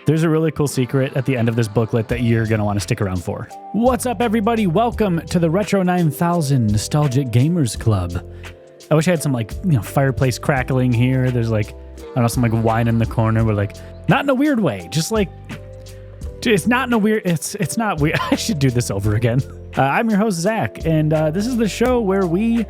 There's a really cool secret at the end of this booklet that you're going to want to stick around for. What's up, everybody? Welcome to the Retro 9000 Nostalgic Gamers Club. I wish I had some fireplace crackling here. There's some wine in the corner, but not in a weird way. Just it's not in a weird, it's not weird. I should do this over again. I'm your host, Zach, and this is the show where we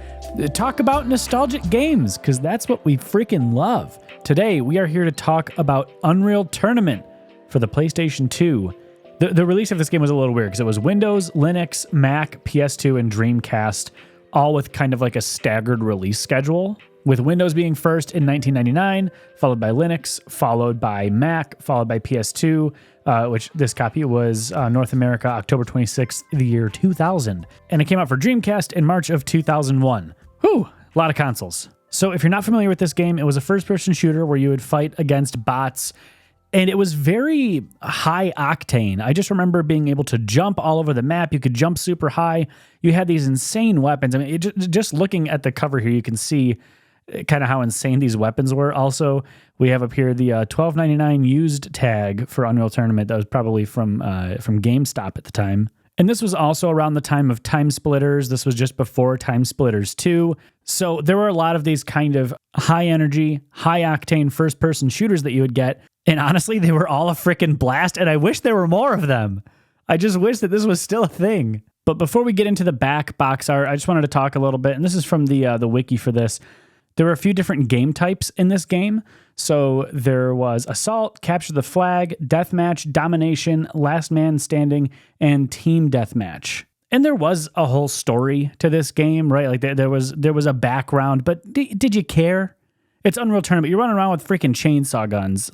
talk about nostalgic games, because that's what we freaking love. Today, we are here to talk about Unreal Tournament for the PlayStation 2. The release of this game was a little weird, because it was Windows, Linux, Mac, PS2, and Dreamcast, all with kind of a staggered release schedule, with Windows being first in 1999, followed by Linux, followed by Mac, followed by PS2, which this copy was North America, October 26th, the year 2000. And it came out for Dreamcast in March of 2001. Whew, a lot of consoles. So if you're not familiar with this game, it was a first-person shooter where you would fight against bots, and it was very high octane. I just remember being able to jump all over the map. You could jump super high. You had these insane weapons. I mean, just looking at the cover here, you can see kind of how insane these weapons were. Also, we have up here the $12.99 used tag for Unreal Tournament. That was probably from GameStop at the time. And this was also around the time of Time Splitters. This was just before Time Splitters 2. So there were a lot of these kind of high energy, high octane first-person shooters that you would get. And honestly, they were all a freaking blast, and I wish there were more of them. I just wish that this was still a thing. But before we get into the back box art, I just wanted to talk a little bit, and this is from the wiki for this. There were a few different game types in this game. So there was Assault, Capture the Flag, Deathmatch, Domination, Last Man Standing, and Team Deathmatch. And there was a whole story to this game, right? There was a background, but did you care? It's Unreal Tournament. You're running around with freaking chainsaw guns.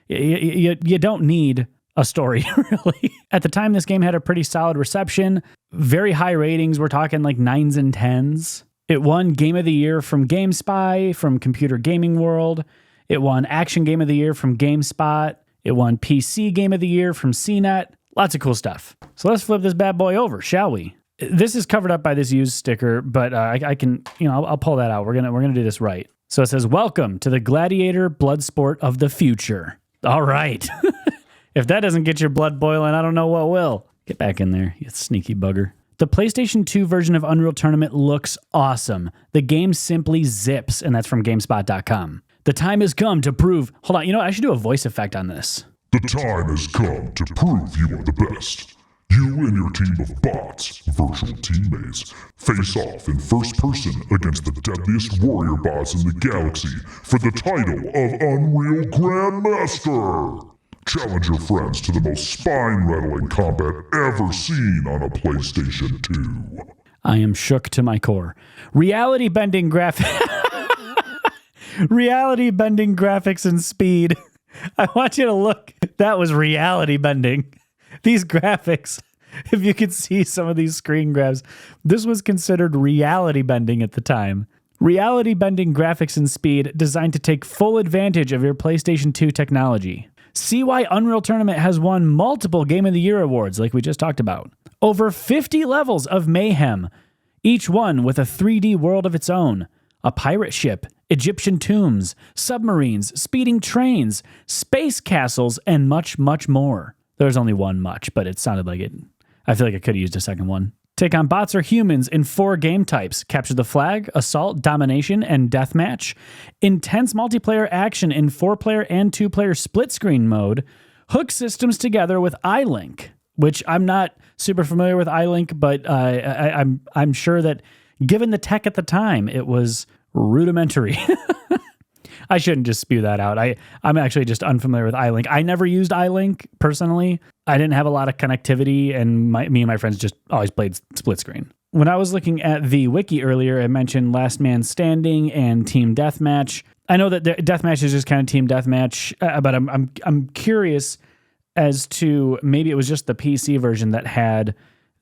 You don't need a story, really. At the time, this game had a pretty solid reception. Very high ratings. We're talking 9s and 10s. It won Game of the Year from GameSpy, from Computer Gaming World. It won Action Game of the Year from GameSpot. It won PC Game of the Year from CNET. Lots of cool stuff. So let's flip this bad boy over, shall we? This is covered up by this used sticker, but I can, I'll pull that out. We're gonna do this right. So it says, "Welcome to the Gladiator Blood Sport of the future." All right. If that doesn't get your blood boiling, I don't know what will. Get back in there, you sneaky bugger. The PlayStation 2 version of Unreal Tournament looks awesome. The game simply zips, and that's from GameSpot.com. The time has come to prove... Hold on, I should do a voice effect on this. The time has come to prove you are the best. You and your team of bots, virtual teammates, face off in first person against the deadliest warrior bots in the galaxy for the title of Unreal Grandmaster. Challenge your friends to the most spine-rattling combat ever seen on a PlayStation 2. I am shook to my core. Reality-bending graphics and speed. I want you to look. That was reality-bending. These graphics, if you could see some of these screen grabs, this was considered reality-bending at the time. Reality-bending graphics and speed designed to take full advantage of your PlayStation 2 technology. See why Unreal Tournament has won multiple Game of the Year awards, like we just talked about. Over 50 levels of mayhem, each one with a 3D world of its own. A pirate ship, Egyptian tombs, submarines, speeding trains, space castles, and much, much more. There's only one much, but it sounded like it. I feel like I could have used a second one. Take on bots or humans in 4 game types: Capture the Flag, Assault, Domination, and Deathmatch. Intense multiplayer action in 4-player and 2-player split-screen mode. Hook systems together with iLink, which I'm not super familiar with iLink, but I'm sure that given the tech at the time, it was rudimentary. I shouldn't just spew that out. I'm actually just unfamiliar with iLink. I never used iLink personally. I didn't have a lot of connectivity, and me and my friends just always played split screen. When I was looking at the wiki earlier, it mentioned Last Man Standing and Team Deathmatch. I know that Deathmatch is just kind of Team Deathmatch, but I'm curious as to maybe it was just the PC version that had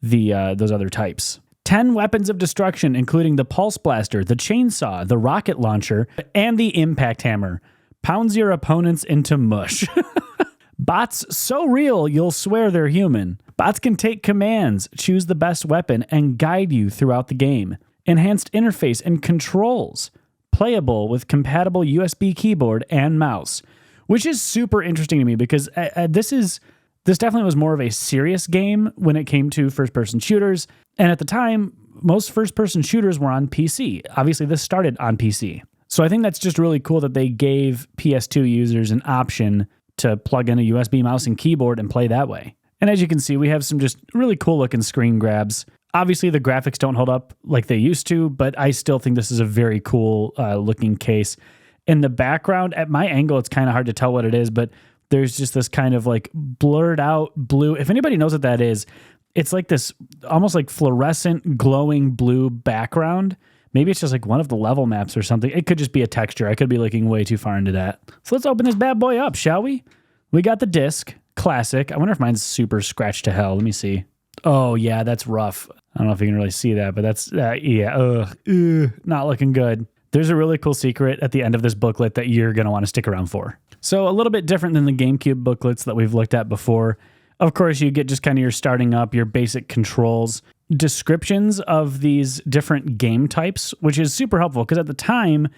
those other types. 10 weapons of destruction, including the Pulse Blaster, the Chainsaw, the Rocket Launcher, and the Impact Hammer. Pounds your opponents into mush. Bots so real, you'll swear they're human. Bots can take commands, choose the best weapon, and guide you throughout the game. Enhanced interface and controls. Playable with compatible USB keyboard and mouse. which is super interesting to me because this definitely was more of a serious game when it came to first-person shooters. And at the time, most first-person shooters were on PC. Obviously, this started on PC. So I think that's just really cool that they gave PS2 users an option to plug in a USB mouse and keyboard and play that way. And as you can see, we have some just really cool looking screen grabs. Obviously, the graphics don't hold up like they used to, but I still think this is a very cool looking case. In the background, at my angle, it's kind of hard to tell what it is, but there's just this kind of like blurred out blue. If anybody knows what that is, it's like this almost like fluorescent glowing blue background. Maybe it's just like one of the level maps or something. It could just be a texture. I could be looking way too far into that. So let's open this bad boy up, shall we? We got the disc, classic. I wonder if mine's super scratched to hell. Let me see. Oh yeah, that's rough. I don't know if you can really see that, but that's, not looking good. There's a really cool secret at the end of this booklet that you're going to want to stick around for. So a little bit different than the GameCube booklets that we've looked at before. Of course, you get just kind of your starting up, your basic controls, descriptions of these different game types, which is super helpful because at the time,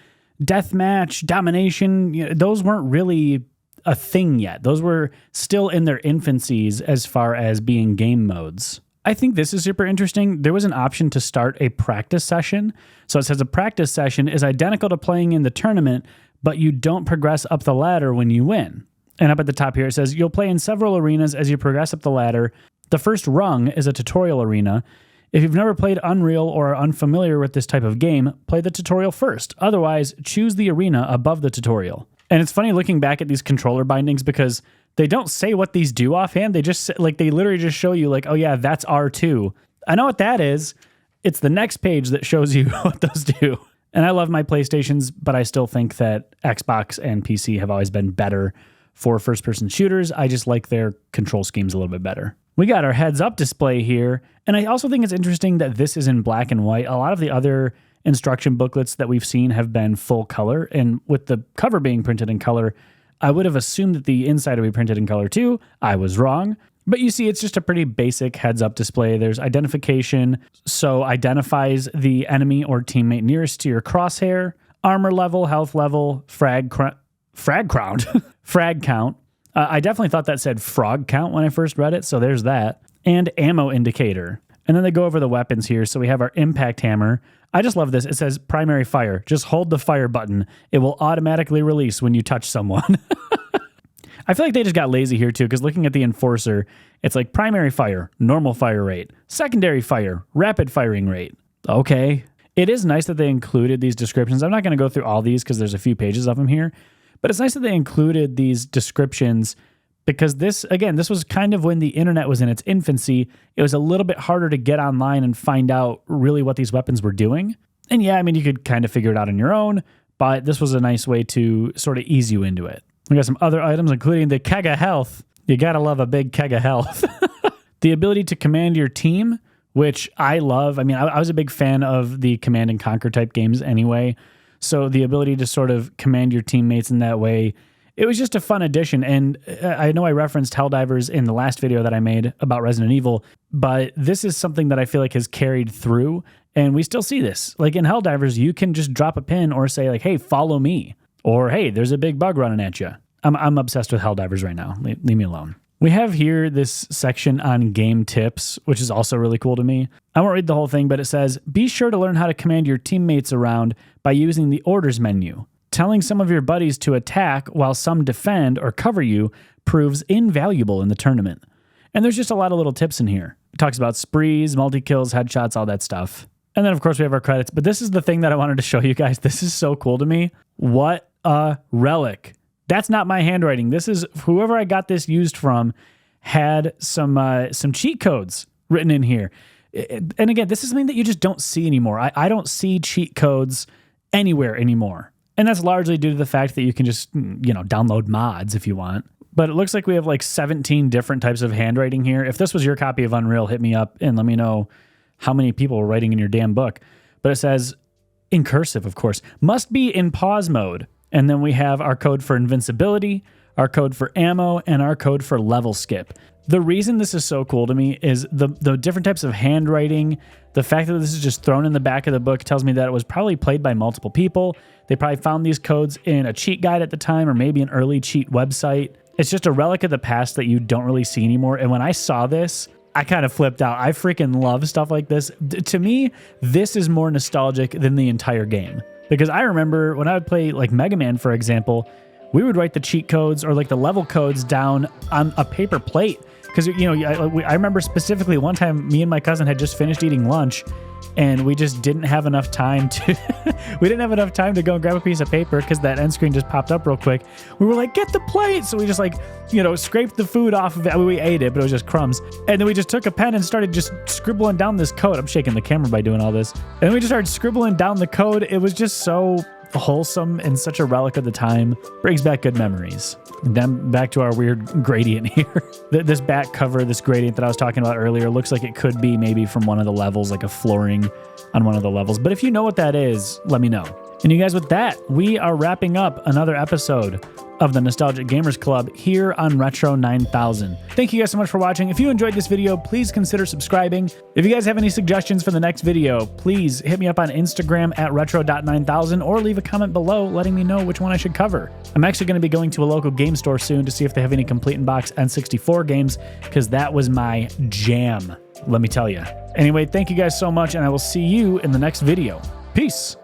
deathmatch, domination, those weren't really a thing yet. Those were still in their infancies as far as being game modes. I think this is super interesting. There was an option to start a practice session. So it says a practice session is identical to playing in the tournament, but you don't progress up the ladder when you win. And up at the top here, it says you'll play in several arenas as you progress up the ladder. The first rung is a tutorial arena. If you've never played Unreal or are unfamiliar with this type of game, play the tutorial first. Otherwise, choose the arena above the tutorial. And it's funny looking back at these controller bindings because they don't say what these do offhand. They just they literally just show you like, oh yeah, that's R2. I know what that is. It's the next page that shows you what those do. And I love my PlayStations, but I still think that Xbox and PC have always been better for first-person shooters. I just like their control schemes a little bit better. We got our heads-up display here, and I also think it's interesting that this is in black and white. A lot of the other instruction booklets that we've seen have been full color, and with the cover being printed in color, I would have assumed that the inside would be printed in color too. I was wrong. But you see, it's just a pretty basic heads-up display. There's identification, so identifies the enemy or teammate nearest to your crosshair, armor level, health level, frag count. Frag count. I definitely thought that said frog count when I first read it, so there's that. And ammo indicator. And then they go over the weapons here. So we have our impact hammer. I just love this. It says primary fire. Just hold the fire button. It will automatically release when you touch someone. I feel like they just got lazy here too, because looking at the enforcer, it's like primary fire, normal fire rate, secondary fire, rapid firing rate. Okay. It is nice that they included these descriptions. I'm not going to go through all these because there's a few pages of them here, but it's nice that they included these descriptions because this was kind of when the internet was in its infancy. It was a little bit harder to get online and find out really what these weapons were doing. And yeah, I mean, you could kind of figure it out on your own, but this was a nice way to sort of ease you into it. We got some other items, including the keg of health. You gotta love a big keg of health. The ability to command your team, which I love. I mean, I was a big fan of the Command and Conquer type games anyway. So the ability to sort of command your teammates in that way, it was just a fun addition. And I know I referenced Helldivers in the last video that I made about Resident Evil, but this is something that I feel like has carried through. And we still see this. Like in Helldivers, you can just drop a pin or say like, hey, follow me. Or, hey, there's a big bug running at you. I'm obsessed with Helldivers right now. Leave me alone. We have here this section on game tips, which is also really cool to me. I won't read the whole thing, but it says, be sure to learn how to command your teammates around by using the orders menu. Telling some of your buddies to attack while some defend or cover you proves invaluable in the tournament. And there's just a lot of little tips in here. It talks about sprees, multi-kills, headshots, all that stuff. And then, of course, we have our credits. But this is the thing that I wanted to show you guys. This is so cool to me. What a relic. That's not my handwriting. This is whoever I got this used from had some cheat codes written in here. And again, this is something that you just don't see anymore. I don't see cheat codes anywhere anymore. And that's largely due to the fact that you can just, download mods if you want. But it looks like we have like 17 different types of handwriting here. If this was your copy of Unreal, hit me up and let me know how many people were writing in your damn book. But it says, in cursive, of course, must be in pause mode. And then we have our code for invincibility, our code for ammo, and our code for level skip. The reason this is so cool to me is the different types of handwriting. The fact that this is just thrown in the back of the book tells me that it was probably played by multiple people. They probably found these codes in a cheat guide at the time or maybe an early cheat website. It's just a relic of the past that you don't really see anymore. And when I saw this, I kind of flipped out. I freaking love stuff like this. To me, this is more nostalgic than the entire game. Because I remember when I would play like Mega Man, for example, we would write the cheat codes or like the level codes down on a paper plate. Because, you know, I remember specifically one time me and my cousin had just finished eating lunch and we just didn't have enough time to we didn't have enough time to go and grab a piece of paper because that end screen just popped up real quick. We were like, get the plate. So we just like, you know, scraped the food off of it. I mean, we ate it, but it was just crumbs. And then we just took a pen and started just scribbling down this code. I'm shaking the camera by doing all this. And then we just started scribbling down the code. It was just so wholesome and such a relic of the time. Brings back good memories. And then back to our weird gradient here. This back cover, this gradient that I was talking about earlier, looks like it could be maybe from one of the levels, like a flooring on one of the levels. But if you know what that is, let me know. And you guys, with that, we are wrapping up another episode of the Nostalgic Gamers Club here on Retro 9000. Thank you guys so much for watching. If you enjoyed this video, please consider subscribing. If you guys have any suggestions for the next video, please hit me up on Instagram at retro.9000 or leave a comment below letting me know which one I should cover. I'm actually going to be going to a local game store soon to see if they have any complete in box N64 games, because that was my jam, let me tell you. Anyway, thank you guys so much, and I will see you in the next video. Peace.